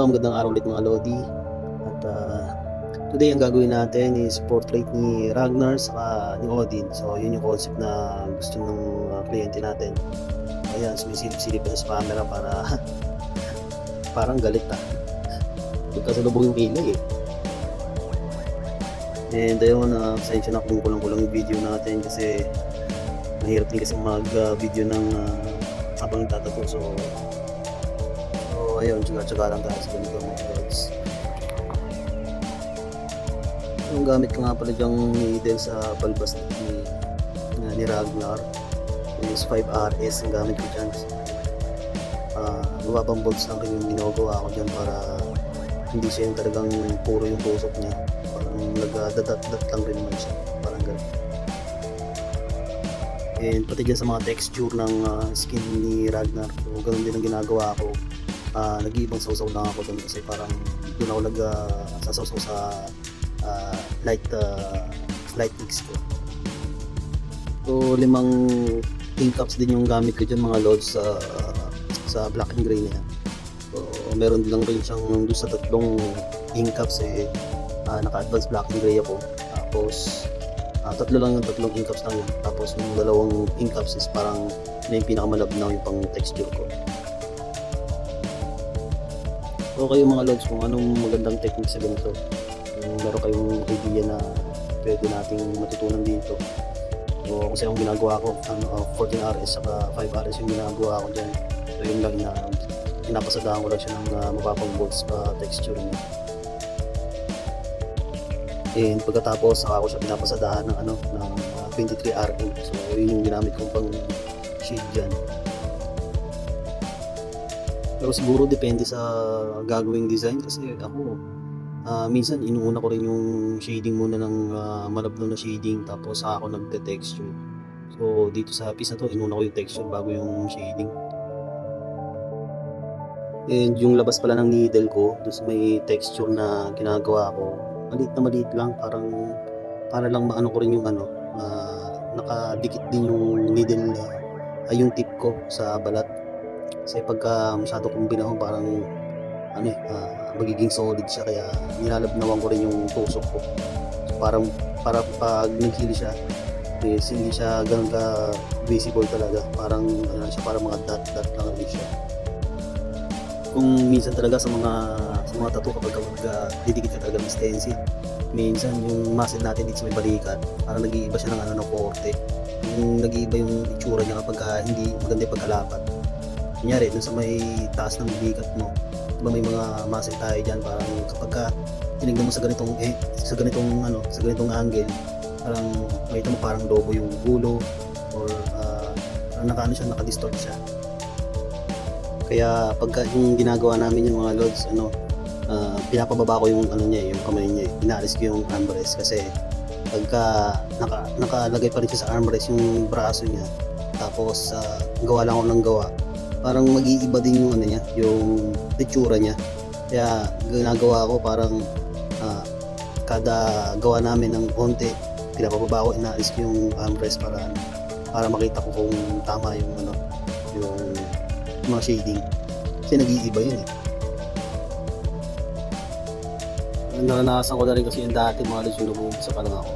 Magandang araw ulit mga Lodi. At today ang gagawin natin is portrait ni Ragnar saka ni Odin. So yun yung concept na gusto ng kliyente natin. Ayan, sumisilip-silip na sa camera para parang galit magkasalubong yung kilay eh. And ayun, pasensya na kung kulang-kulang yung video natin kasi mahirap din kasi mag video ng habang nagtatato. So ayun, tsaga-tsaga lang tayo sa ganito mga lods. Yung gamit ko nga pala dyang needle sa balbas ni Ragnar is 5RS ang gamit ko dyan. Mababang bolts lang rin yung ginagawa ko dyan para hindi siya yung talagang puro yung tusok niya. Parang nagdadat-dat lang rin naman siya, parang gano'n. And pati dyan sa mga texture ng skin ni Ragnar, so gano'n din ang ginagawa ko. Nag-iibang sausaw lang ako doon kasi parang doon ako sasaw sa light mix ko. So 5 ink cups din yung gamit ko dyan mga lods sa black and gray na yan. So meron din lang rin siyang doon sa 3 ink cups naka-advance black and gray ako. Tapos 3 lang yung 3 ink cups lang yan. Tapos yung 2 ink cups is parang na yung pinakamalabnaw yung pang texture ko. So kayo mga lods, kung anong magandang technique sa ganito, kung meron kayong idea na pwede nating matutunan dito. So kasi yung ginagawa ko, 14RS saka 5RS yung ginagawa ko dyan. So yun lang na pinapasadahan ko lang siya ng mababang bolts pa texture niya. And pagkatapos saka ko siya pinapasadahan ng 23RM. So yun yung ginamit kong pang shade dyan. Pero siguro depende sa gagawing design kasi ako minsan inuuna ko rin yung shading muna ng malabnaw na shading tapos saka ako nagte-texture. So dito sa piece na to inuuna ko yung texture bago yung shading. And yung labas pala ng needle ko, doon may texture na ginagawa ko. Maliit lang, para lang maano ko rin yung nakadikit din yung needle yung tip ko sa balat. Kasi pagka masyado kong binaho parang magiging solid siya, kaya nilalabnawan ko rin yung tusok ko. So para pag naghili siya is hindi siya ganun ka visible talaga, parang siya, parang mga dot lang rin siya. Kung minsan talaga sa mga tattoo kapag didikit ka talaga ng stencil, minsan yung muscle natin dito sa may balikat parang nag-iiba siya ng korte. Yung nag-iiba yung itsura niya kapag hindi maganda yung pagkalapat. Kunyari, dun sa may taas ng balikat mo, diba may mga muscle tayo dyan, parang kapag tinignan mo sa ganitong angle, parang makita mo parang lobo yung ulo or naka-distort siya. Kaya pagka yung ginagawa namin yung mga lods, pinapababa ko yung yung kamay niya, inaalis ko yung armrest kasi pagka nakalagay pa rin siya sa armrest yung braso niya, tapos gawa lang ako ng gawa, parang mag-iiba din yung yung itsura niya. Kaya ginagawa ko parang kada gawa namin ng konti, pinapababa ko, inaalis ko yung armrest para makita ko kung tama yung yung mga shading. Kasi nag-iiba yun eh. Naranasan ko na rin kasi yung dati mga lods, yung lumubog pa lang ako.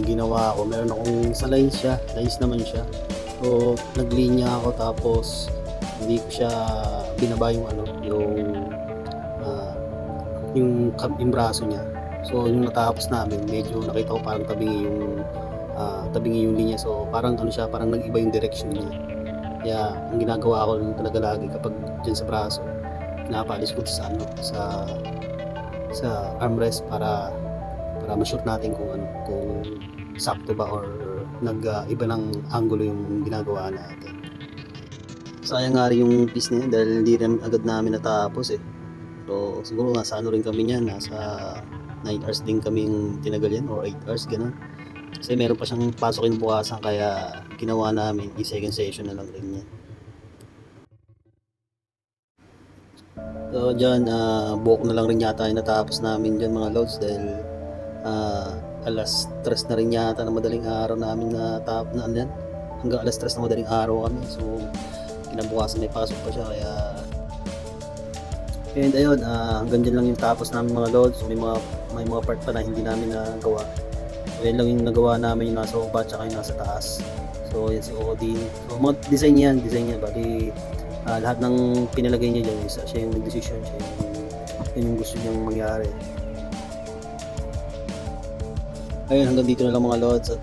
Ginawa ko, meron akong sa lines naman siya. So naglinya ako, tapos hindi ko siya binaba yung braso niya. So yung natapos namin, medyo nakita ko parang tabingi yung linya. So parang parang nag-iba yung direction niya. Kaya ang ginagawa ko talaga lagi kapag dyan sa braso, pinapaalis ko sa armrest para ma-sure natin kung sakto ba or nag-iba ng angulo yung ginagawa natin. Sayang nga rin yung piece na yun dahil hindi rin agad namin natapos eh. So siguro nasa ano rin kami niyan, nasa 9 hours din kaming tinagal yan or 8 hours ganun. Kasi meron pa siyang pasokin bukasan kaya ginawa namin i-second session na lang rin yan. So dyan, buhok na lang rin yata yung natapos namin dyan mga loads dahil alas 3 na rin yata na madaling araw namin na ano yan, hanggang alas 3 na madaling araw kami. So kinabukasan may pasok pa siya kaya and ayun, hanggang dyan lang yung tapos namin mga loads. May mga part pa na hindi namin nagawa. So yan lang yung nagawa namin, yung nasa baba tsaka yung nasa taas. So yan si Odin. So mga design yan. Bali lahat ng pinalagay niya dyan, siya yung nag-decision, yun yung gusto niyang mangyari. Ayun, hanggang dito na lang mga lods at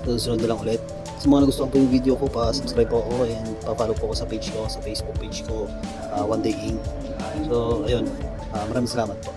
susunod na lang ulit. Sa mga nagustuhan po yung video ko, pa-subscribe po ako and pa-follow po ako sa page ko, sa Facebook page ko, One Day Inc. So ayun, maraming salamat po.